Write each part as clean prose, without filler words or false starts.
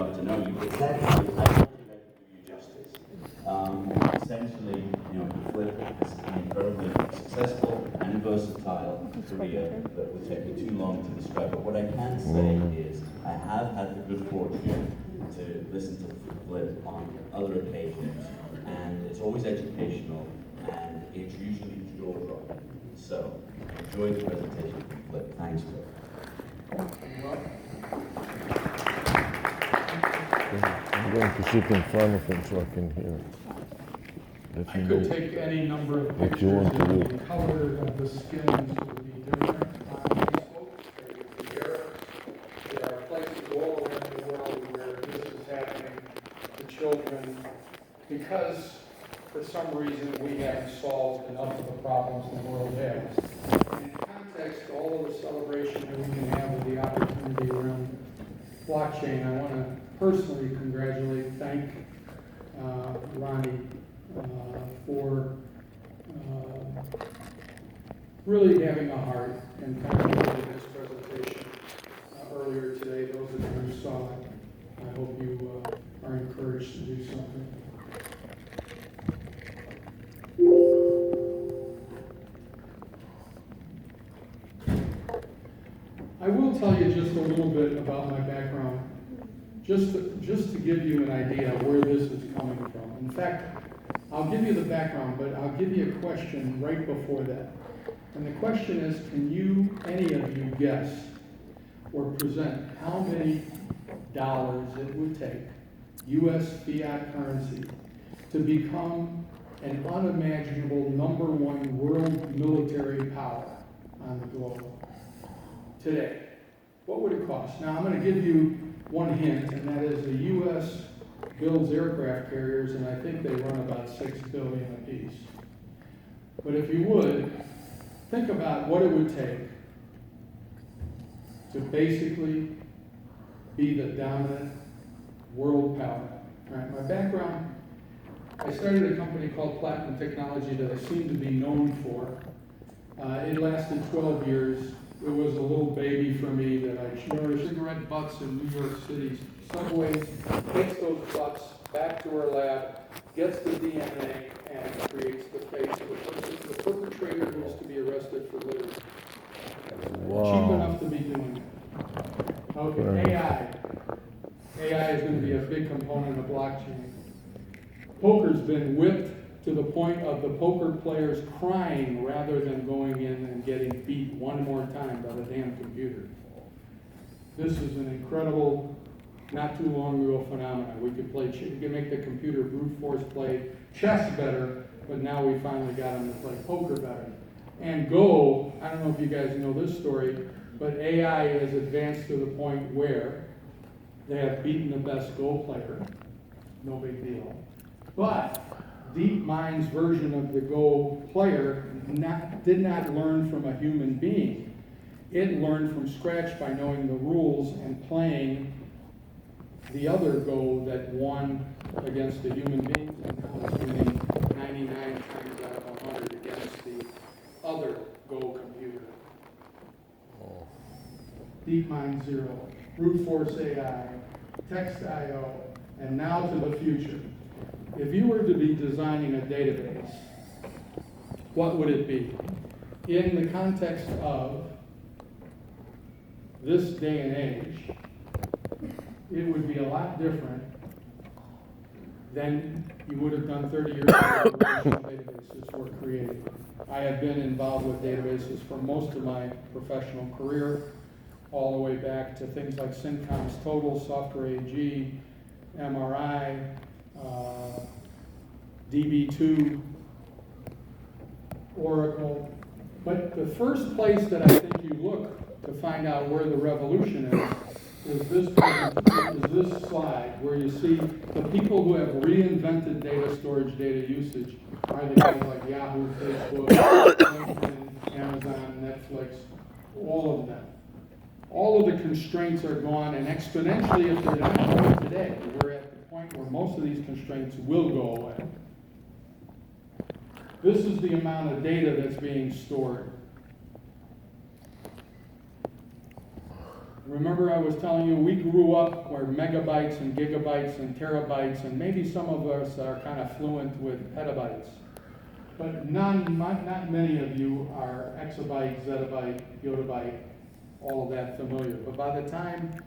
got to know you, but essentially, I don't think I can do you justice. Essentially, Flip is an incredibly successful and versatile career that would take me too long to describe. But what I can say is, I have had the good fortune to listen to Flip on other occasions, and it's always educational, and it's usually jaw-dropping. So, enjoy the presentation from Flip. Thanks, Flip. I'm going to sit in front of him so I can hear it. I could take any number of what you pictures want to and do. the color of the skins would be different on Facebook. There would be errors. There are places all around the world where this is happening to children because for some reason we haven't solved enough of the problems the world has. In context, all of the celebration that we can have with the opportunity around blockchain, I want to personally thank Ronnie for really having a heart and coming to this presentation earlier today. Those of you who saw it, I hope you are encouraged to do something. I will tell you just a little bit about my background, just to give you an idea of where this is coming from. In fact, I'll give you the background, but I'll give you a question right before that. And the question is, can you, any of you, guess or present how many dollars it would take, U.S. fiat currency, to become an unimaginable #1 world military power on the globe today? What would it cost? Now, I'm going to give you one hint, and that is the U.S. builds aircraft carriers, and I think they run about $6 billion apiece. But if you would, think about what it would take to basically be the dominant world power. All right, my background, I started a company called Platinum Technology that I seem to be known for. It lasted 12 years. It was a little baby for me that I nourished. Cigarette butts in New York City. Subway takes those butts back to her lab, gets the DNA, and creates the face of the perpetrator who is to be arrested for litter. Wow. Cheap enough to be doing it. Okay, AI. AI is going to be a big component of blockchain. Poker's been whipped to the point of the poker players crying rather than going in and getting beat one more time by the damn computer. This is an incredible, not too long ago phenomenon. We could make the computer brute force play chess better, but now we finally got them to play poker better. And Go, I don't know if you guys know this story, but AI has advanced to the point where they have beaten the best Go player. No big deal. But DeepMind's version of the Go player did not learn from a human being. It learned from scratch by knowing the rules and playing the other Go that won against the human beings, and now it's winning 99 times out of 100 against the other Go computer. DeepMind Zero, Brute Force AI, Text.io, and now to the future. If you were to be designing a database, what would it be? In the context of this day and age, it would be a lot different than you would have done 30 years ago when databases were created. I have been involved with databases for most of my professional career, all the way back to things like Syncom's Total, Software AG, MRI, DB2, Oracle. But the first place that I think you look to find out where the revolution is this slide, where you see the people who have reinvented data storage, data usage, are the guys like Yahoo, Facebook, LinkedIn, Amazon, Netflix, all of them. All of the constraints are gone, and exponentially, if they're not going today, we're at the point where most of these constraints will go away. This is the amount of data that's being stored. Remember I was telling you, we grew up where megabytes and gigabytes and terabytes, and maybe some of us are kind of fluent with petabytes. But not many of you are exabyte, zettabyte, yottabyte, all of that familiar. But by the time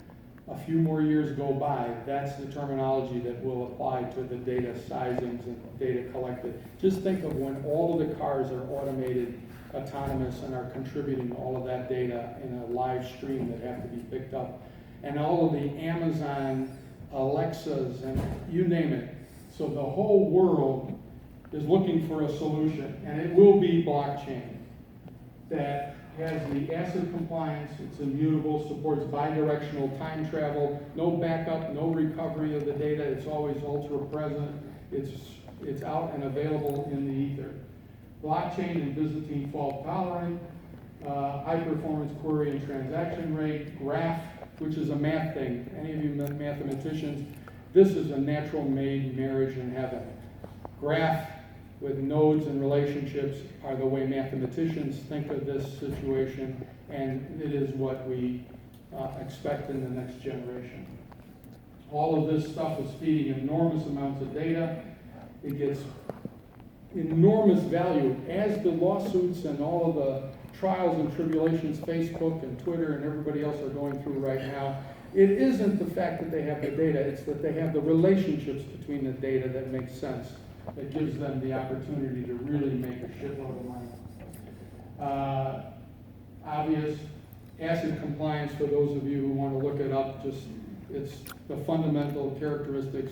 a few more years go by, that's the terminology that will apply to the data sizings and data collected. Just think of when all of the cars are automated, autonomous, and are contributing all of that data in a live stream that have to be picked up. And all of the Amazon, Alexas, and you name it. So the whole world is looking for a solution, and it will be blockchain that has the ACID compliance, it's immutable, supports bidirectional time travel, no backup, no recovery of the data, it's always ultra present, it's out and available in the ether. Blockchain and Byzantine fault tolerant, high performance query and transaction rate, graph, which is a math thing. Any of you mathematicians, this is a natural made marriage in heaven. Graph with nodes and relationships are the way mathematicians think of this situation, and it is what we expect in the next generation. All of this stuff is feeding enormous amounts of data. It gets enormous value as the lawsuits and all of the trials and tribulations Facebook and Twitter and everybody else are going through right now. It isn't the fact that they have the data, it's that they have the relationships between the data that makes sense. That gives them the opportunity to really make a shitload of money. Obvious ACID compliance, for those of you who want to look it up, it's the fundamental characteristics,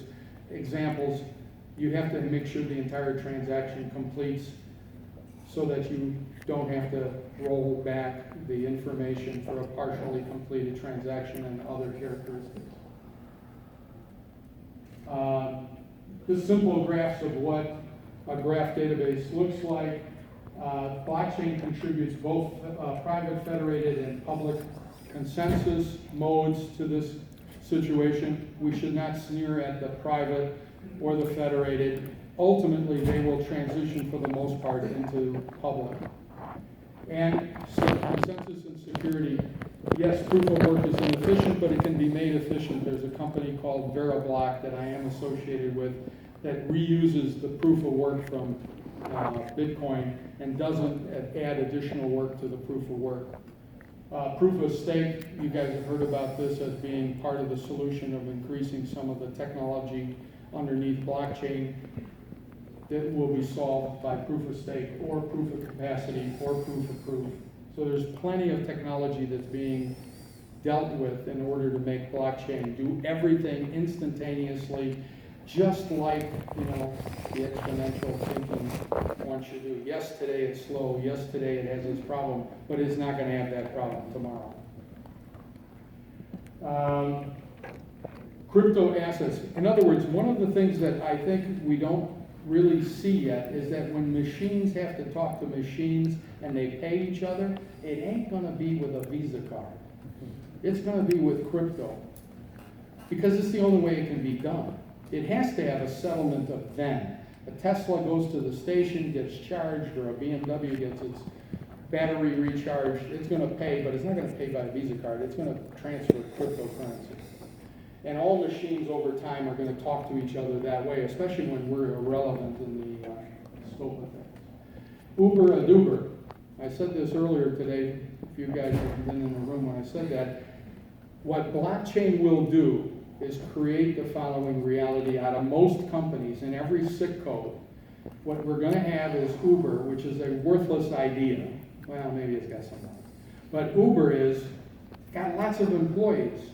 examples. You have to make sure the entire transaction completes so that you don't have to roll back the information for a partially completed transaction and other characteristics. Just simple graphs of what a graph database looks like. Blockchain contributes both private federated and public consensus modes to this situation. We should not sneer at the private or the federated. Ultimately, they will transition for the most part into public. And consensus and security. Yes, proof of work is inefficient, but it can be made efficient. There's a company called VeriBlock that I am associated with that reuses the proof of work from Bitcoin and doesn't add additional work to the proof of work. Proof of stake, you guys have heard about this as being part of the solution of increasing some of the technology underneath blockchain. That will be solved by proof of stake or proof of capacity or proof of proof. So there's plenty of technology that's being dealt with in order to make blockchain do everything instantaneously, just like, the exponential thinking wants you to do. Yes, today it's slow. Yes, today it has this problem, but it's not going to have that problem tomorrow. Crypto assets. In other words, one of the things that I think we don't really see yet is that when machines have to talk to machines and they pay each other, it ain't going to be with a Visa card. It's going to be with crypto, because it's the only way it can be done. It has to have a settlement event. A Tesla goes to the station, gets charged, or a BMW gets its battery recharged. It's going to pay, but it's not going to pay by a Visa card. It's going to transfer cryptocurrency. And all machines over time are going to talk to each other that way, especially when we're irrelevant in the scope of things. Uber and Uber. I said this earlier today, if you guys have been in the room when I said that. What blockchain will do is create the following reality out of most companies in every SIC code. What we're going to have is Uber, which is a worthless idea. Well, maybe it's got some. But Uber is got lots of employees.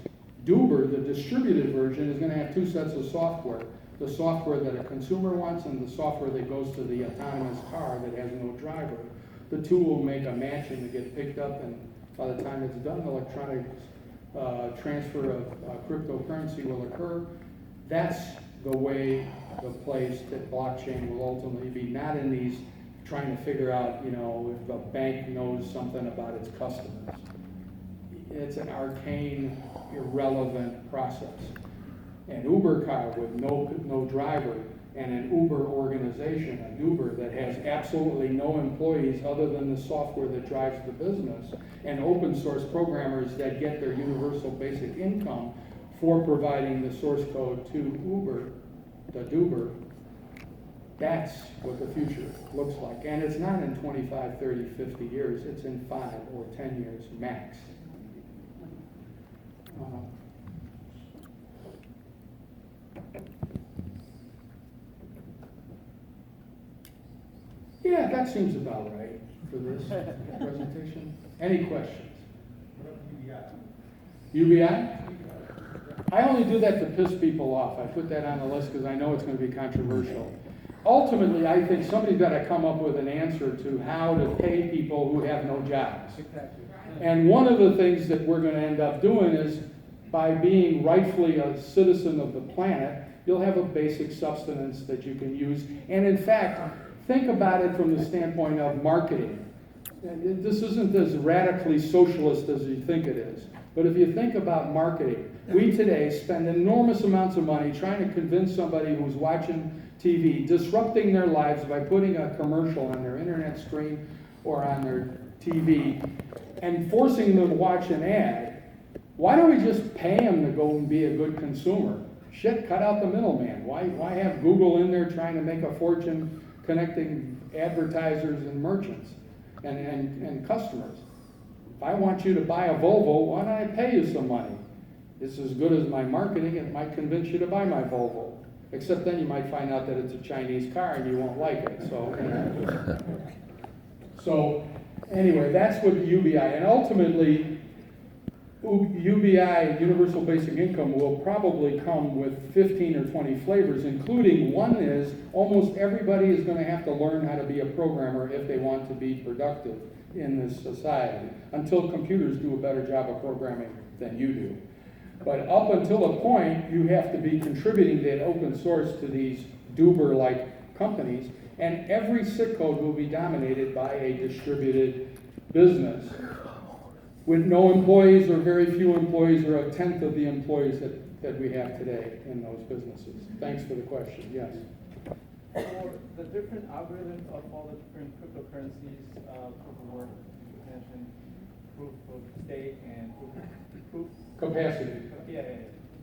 Duber, the distributed version, is going to have two sets of software. The software that a consumer wants and the software that goes to the autonomous car that has no driver. The two will make a matching to get picked up, and by the time it's done, electronic transfer of cryptocurrency will occur. That's the way, the place that blockchain will ultimately be, not in these trying to figure out, if a bank knows something about its customers. It's an arcane, irrelevant process. An Uber car with no driver and an Uber organization, an Uber that has absolutely no employees other than the software that drives the business, and open source programmers that get their universal basic income for providing the source code to Uber, the Duber, that's what the future looks like. And it's not in 25, 30, 50 years, it's in 5 or 10 years max. Yeah, that seems about right for this presentation. Any questions? UBI? I only do that to piss people off. I put that on the list because I know it's going to be controversial. Ultimately, I think somebody's got to come up with an answer to how to pay people who have no jobs. And one of the things that we're going to end up doing is, by being rightfully a citizen of the planet, you'll have a basic subsistence that you can use. And in fact, think about it from the standpoint of marketing. This isn't as radically socialist as you think it is. But if you think about marketing, we today spend enormous amounts of money trying to convince somebody who's watching TV, disrupting their lives by putting a commercial on their internet screen or on their TV, and forcing them to watch an ad. Why don't we just pay them to go and be a good consumer? Shit, cut out the middleman. Why have Google in there trying to make a fortune connecting advertisers and merchants and customers? If I want you to buy a Volvo, why don't I pay you some money? It's as good as my marketing. It might convince you to buy my Volvo. Except then you might find out that it's a Chinese car and you won't like it. So anyway, that's what UBI. And ultimately, UBI, Universal Basic Income, will probably come with 15 or 20 flavors, including one is almost everybody is going to have to learn how to be a programmer if they want to be productive in this society, until computers do a better job of programming than you do. But up until a point, you have to be contributing that open source to these Duber-like companies, and every SIC code will be dominated by a distributed business with no employees or very few employees, or a tenth of the employees that we have today in those businesses. Thanks for the question. Yes? For the different algorithms of all the different cryptocurrencies, proof of work, you mentioned proof of stake and proof Capacity. Yeah.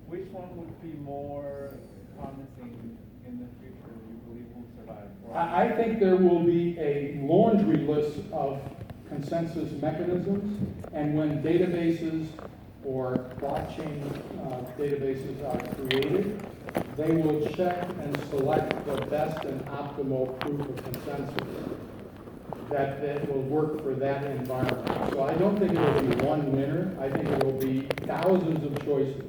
Which one would be more promising in the future, you believe will survive? I think there will be a laundry list of consensus mechanisms, and when databases or blockchain databases are created, they will check and select the best and optimal proof of consensus that will work for that environment. So I don't think it will be one winner. I think it will be thousands of choices.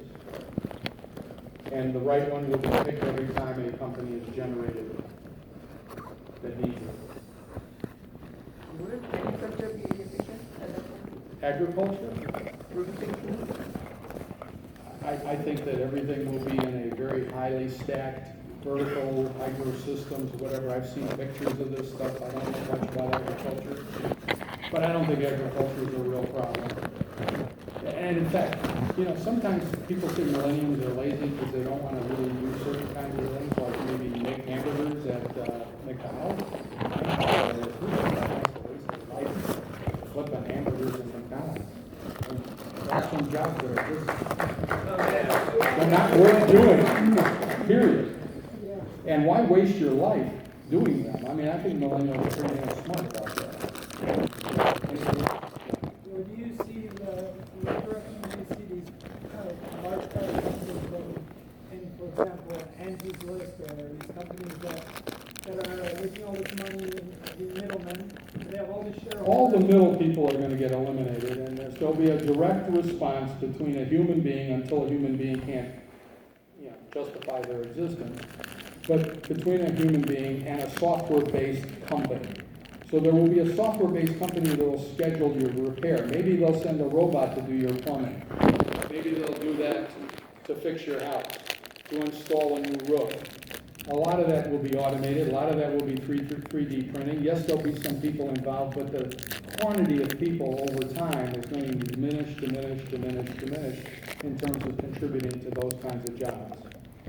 And the right one will be picked every time a company is generated that needs it. Would agriculture be efficient at that point? Agriculture? I think that everything will be in a very highly stacked, vertical, microsystems, whatever. I've seen pictures of this stuff. I don't know much about agriculture. But I don't think agriculture is a real problem. And in fact, sometimes people say millennials are lazy because they don't want to really use certain kinds of things, like maybe make hamburgers at McDonald's. Flipping hamburgers at McDonald's. There are some jobs that are just, they're not worth doing, period. And why waste your life doing them? I mean, I think millennials are pretty smart about that. Or do you see the direction, do you see these kind of large companies going in, for example, Angie's List, or these companies that are making all this money in the middlemen, they have all the shareholders? All the middle people are going to get eliminated, and there'll be a direct response between a human being until a human being can't, justify their existence, but between a human being and a software-based company. So there will be a software-based company that will schedule your repair. Maybe they'll send a robot to do your plumbing. Maybe they'll do that to fix your house, to install a new roof. A lot of that will be automated. A lot of that will be 3D printing. Yes, there'll be some people involved, but the quantity of people over time is going to diminish in terms of contributing to those kinds of jobs.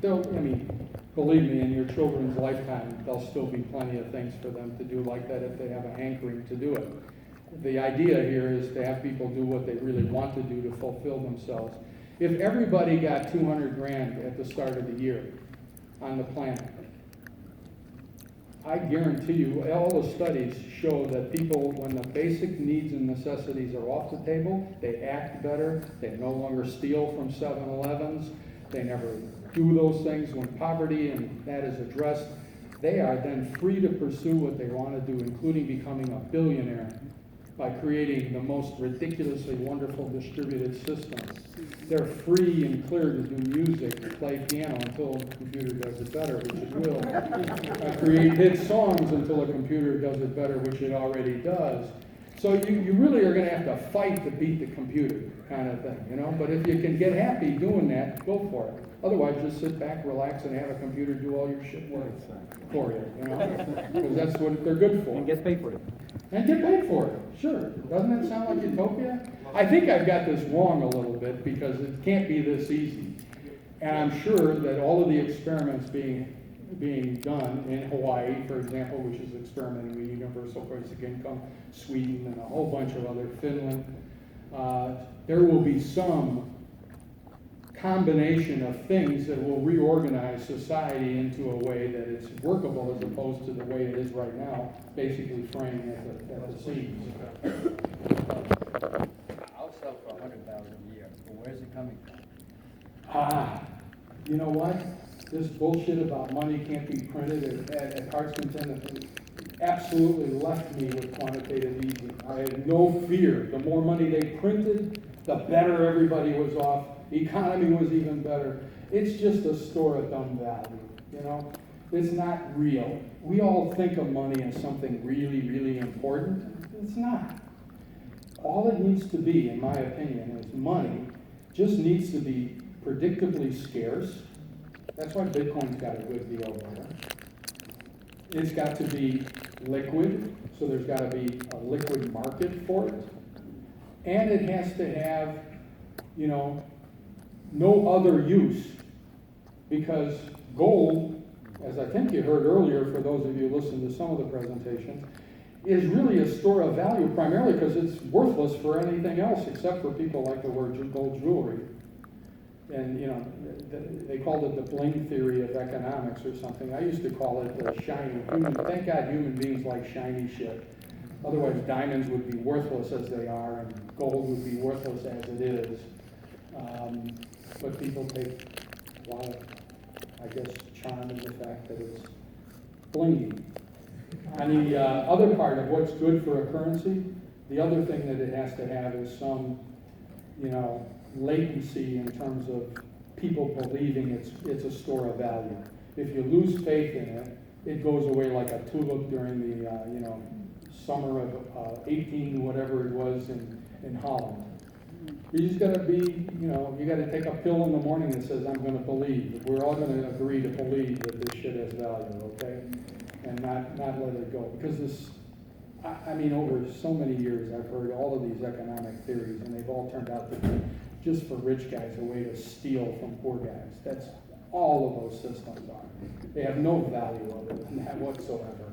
I mean, believe me, in your children's lifetime, there'll still be plenty of things for them to do like that if they have a hankering to do it. The idea here is to have people do what they really want to do to fulfill themselves. If everybody got 200 grand at the start of the year on the planet, I guarantee you, all the studies show that people, when the basic needs and necessities are off the table, they act better, they no longer steal from 7-Elevens, they never do those things. When poverty and that is addressed, they are then free to pursue what they want to do, including becoming a billionaire by creating the most ridiculously wonderful distributed systems. They're free and clear to do music, play piano until a computer does it better, which it will. Create hit songs until a computer does it better, which it already does. So you really are going to have to fight to beat the computer, kind of thing, you know? But if you can get happy doing that, go for it. Otherwise, just sit back, relax, and have a computer do all your shit work for you, you know? Because that's what they're good for. And gets paid for it. And get paid for it, sure. Doesn't that sound like utopia? I think I've got this wrong a little bit because it can't be this easy. And I'm sure that all of the experiments being done in Hawaii, for example, which is experimenting with universal basic income, Sweden, and a whole bunch of other, Finland, there will be some combination of things that will reorganize society into a way that it's workable as opposed to the way it is right now, basically framed at the seams. I'll sell for 100,000 a year, but where's it coming from? You know what? This bullshit about money can't be printed at Hearts Content absolutely left me with quantitative easing. I had no fear. The more money they printed, the better everybody was off. The economy was even better. It's just a store of dumb value, you know? It's not real. We all think of money as something really, really important. It's not. All it needs to be, in my opinion, is money just needs to be predictably scarce. That's why Bitcoin's got a good deal there. It's got to be liquid, so there's got to be a liquid market for it. And it has to have, you know, no other use, because gold, as I think you heard earlier, for those of you who listened to some of the presentations, is really a store of value primarily because it's worthless for anything else except for people like to wear gold jewelry. And, you know, they called it the bling theory of economics or something. I used to call it the shiny. Thank God human beings like shiny shit. Otherwise, diamonds would be worthless as they are, and gold would be worthless as it is. But people take a lot of, I guess, charm in the fact that it's blingy. And the other part of what's good for a currency, the other thing that it has to have is some, you know, latency in terms of people believing it's a store of value. If you lose faith in it, it goes away like a tulip during the, you know, summer of 18, whatever it was in Holland. You just gotta be, you know, you gotta take a pill in the morning that says, I'm gonna believe. We're all gonna agree to believe that this shit has value, okay? And not let it go. Because this, I mean, over so many years, I've heard all of these economic theories, and they've all turned out to be, just for rich guys, a way to steal from poor guys. That's all of those systems are. They have no value other than that whatsoever.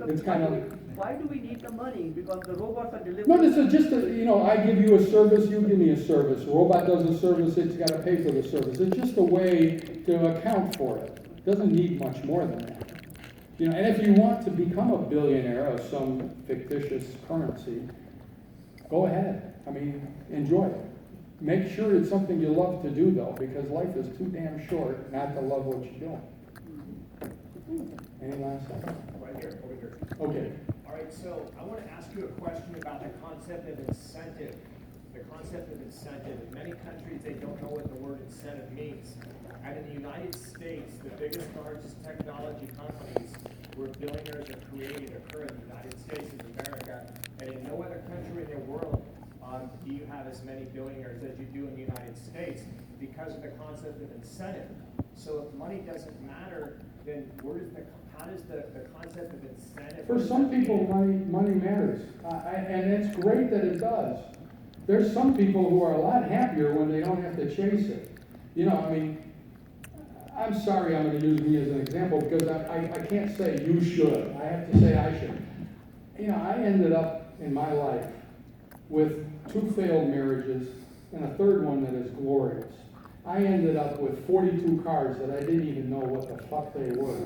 It's kind of... Why do we need the money? Because the robots are delivering. No, this is just, you know, I give you a service, you give me a service. A robot does a service, it's got to pay for the service. It's just a way to account for it. It doesn't need much more than that. You know, and if you want to become a billionaire of some fictitious currency, go ahead. I mean, enjoy it. Make sure it's something you love to do, though, because life is too damn short not to love what you're doing. Any last thing? Right here, over here. Okay. All right, so I want to ask you a question about the concept of incentive. The concept of incentive. In many countries, they don't know what the word incentive means. And in the United States, the biggest, largest technology companies where billionaires are created occur in the United States of America. And in no other country in the world do you have as many billionaires as you do in the United States because of the concept of incentive. So if money doesn't matter, then how does the concept of incentive... For some people, money matters, and it's great that it does. There's some people who are a lot happier when they don't have to chase it. You know, I mean, I'm sorry I'm gonna use me as an example, because I can't say you should, I have to say I should. You know, I ended up in my life with 2 failed marriages and a third one that is glorious. I ended up with 42 cars that I didn't even know what the fuck they were,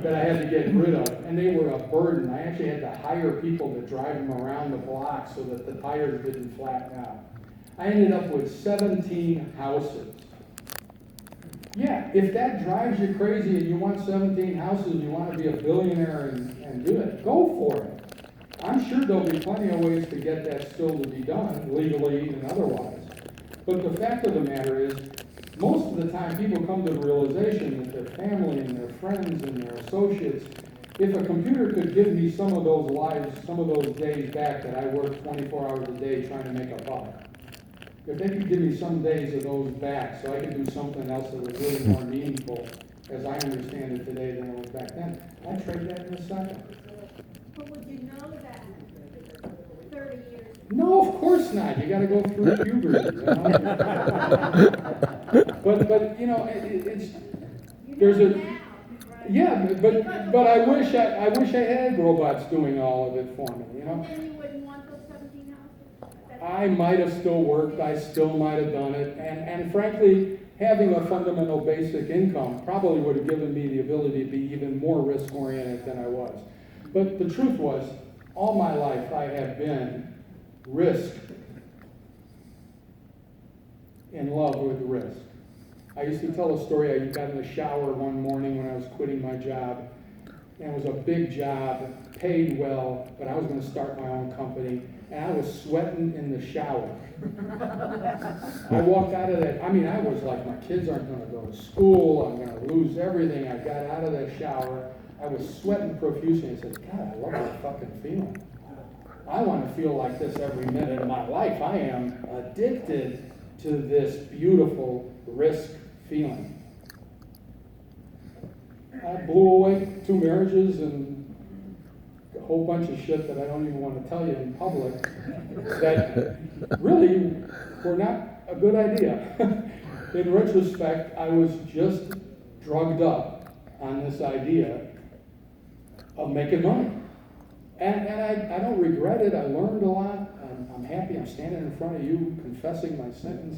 that I had to get rid of, and they were a burden. I actually had to hire people to drive them around the block so that the tires didn't flatten out. I ended up with 17 houses. Yeah, if that drives you crazy and you want 17 houses and you want to be a billionaire and do it, go for it. I'm sure there'll be plenty of ways to get that still to be done, legally and otherwise. But the fact of the matter is, most of the time people come to the realization that their family and their friends and their associates, if a computer could give me some of those lives, some of those days back that I worked 24 hours a day trying to make a buck, if they could give me some days of those back so I could do something else that was really more meaningful, as I understand it today than it was back then, I'd trade that in a second. But would you know that 30 years? No, of course not. You gotta go through puberty, you know? But, you know, it's, there's a, Now, right? yeah, but I wish I had robots doing all of it for me, you know? Then you wouldn't want those 17 houses? I might have still worked, I still might have done it, and frankly, having a fundamental basic income probably would have given me the ability to be even more risk-oriented than I was. But the truth was, all my life I have been in love with risk. I used to tell a story, I got in the shower one morning when I was quitting my job, and it was a big job, paid well, but I was gonna start my own company, and I was sweating in the shower. I walked out of that, I mean, I was like, my kids aren't gonna go to school, I'm gonna lose everything. I got out of that shower, I was sweating profusely, I said, God, I love that fucking feeling. I want to feel like this every minute of my life. I am addicted to this beautiful risk feeling. I blew away 2 marriages and a whole bunch of shit that I don't even want to tell you in public that really were not a good idea. In retrospect, I was just drugged up on this idea of making money. And I don't regret it. I learned a lot. I'm happy I'm standing in front of you confessing my sentence.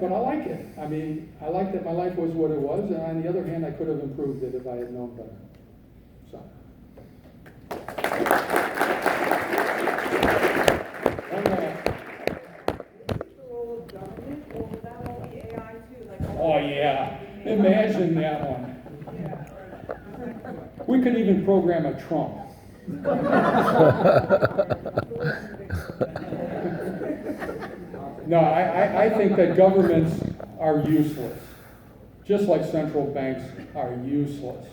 But I like it. I mean, I like that my life was what it was, and on the other hand, I could have improved it if I had known better. So. The role of government, or would that all be AI too? Like, Oh yeah, imagine that one. yeah. We could even program a Trump. No, I think that governments are useless, just like central banks are useless.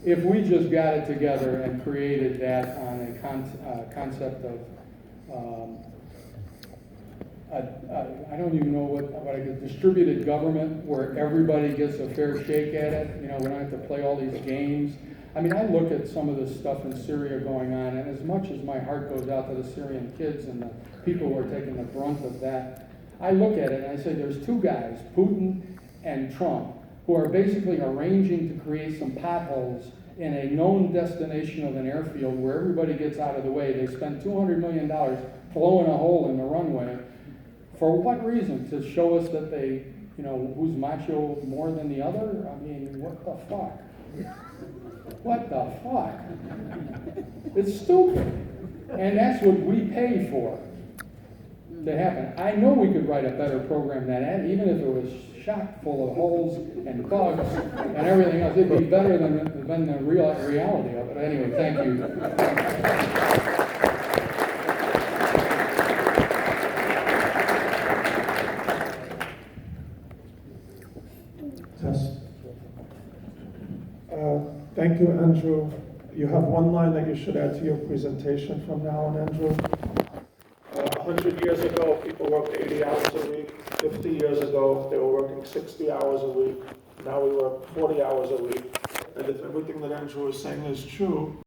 If we just got it together and created that on a concept of, I don't even know what I could, distributed government where everybody gets a fair shake at it, you know, we don't have to play all these games. I mean, I look at some of this stuff in Syria going on, and as much as my heart goes out to the Syrian kids and the people who are taking the brunt of that, I look at it and I say there's 2 guys, Putin and Trump, who are basically arranging to create some potholes in a known destination of an airfield where everybody gets out of the way. They spend $200 million blowing a hole in the runway. For what reason? To show us that they, you know, who's macho more than the other? I mean, what the fuck? What the fuck? It's stupid. And that's what we pay for to happen. I know we could write a better program than that, even if it was chock full of holes and bugs and everything else. It'd be better than the reality of it. Anyway, thank you. Test. Thank you, Andrew. You have one line that you should add to your presentation from now on, Andrew. 100 years ago, people worked 80 hours a week. 50 years ago, they were working 60 hours a week. Now we work 40 hours a week. And if everything that Andrew is saying is true,